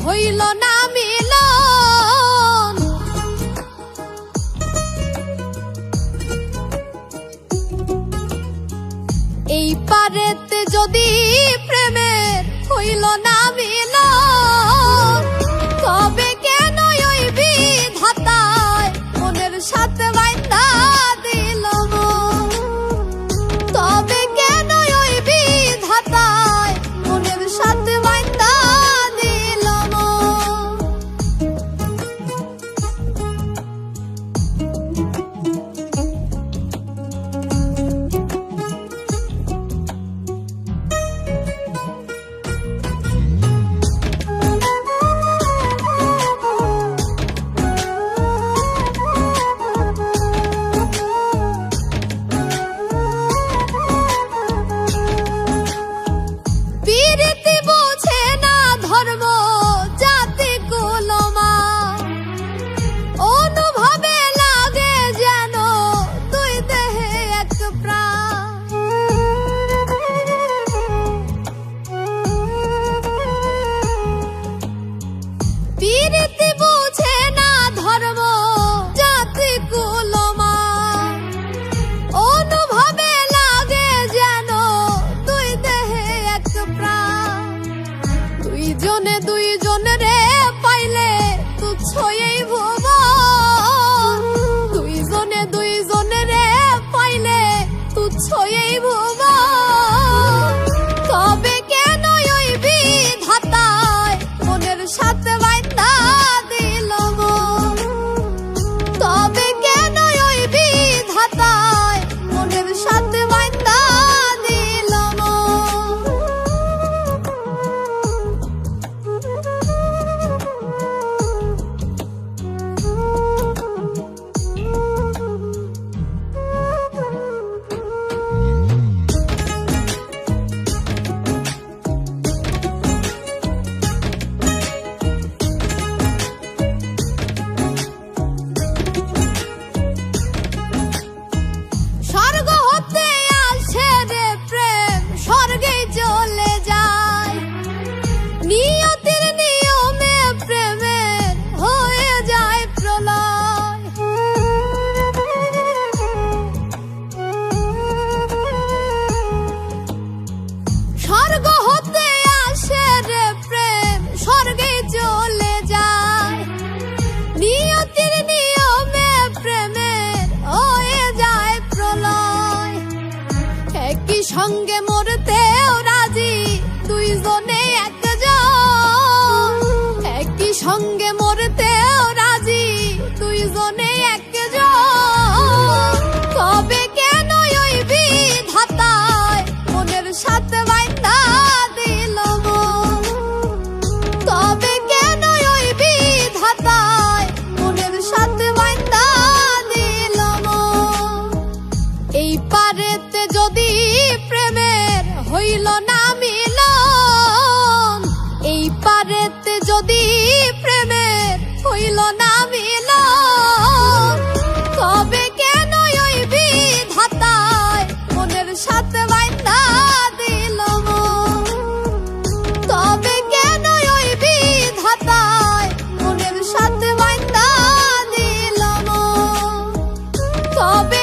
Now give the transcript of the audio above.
হইল না মিলন, এই পারেতে যদি প্রেমের হইল না মিলন, তবে কেন ওই বিধাতায় মনের সাথে বাইন্ধা দিল মন, তবে কেন ওই বিধাতায় মনের সাথে বাইন্ধা দুইজন রে পাইলে তুচ্ছ এই ভুবন, দুইজন রে পাইলে তুচ্ছ এই ভুবন, তবে কেন ওই বিধাতায় মনের সাথে বাইন্ধা দিল মন, তবে কেন ওই বিধাতায় মনের সাথে বাইন্ধা দিল মন। সঙ্গে মরতেও রাজি দুইজনে একজন, একই সঙ্গে মরতেও রাজি দুইজনে একজন, তবে কেন ওই বিধাতায় মনের সাথে বাইন্ধা দিল মন, তবে কেন ওই বিধাতায় মনের সাথে বাইন্ধা দিল মন। এই পারেতে যদি প্রেমের হইল না মিলন, এই পারেতে যদি প্রেমের হইল না মিলন, তবে কেন ওই বিধাতায় মনের সাথে বাইন্ধা দিল মন, তবে কেন ওই বিধাতায় মনের সাথে বাইন্ধা দিল মন, তবে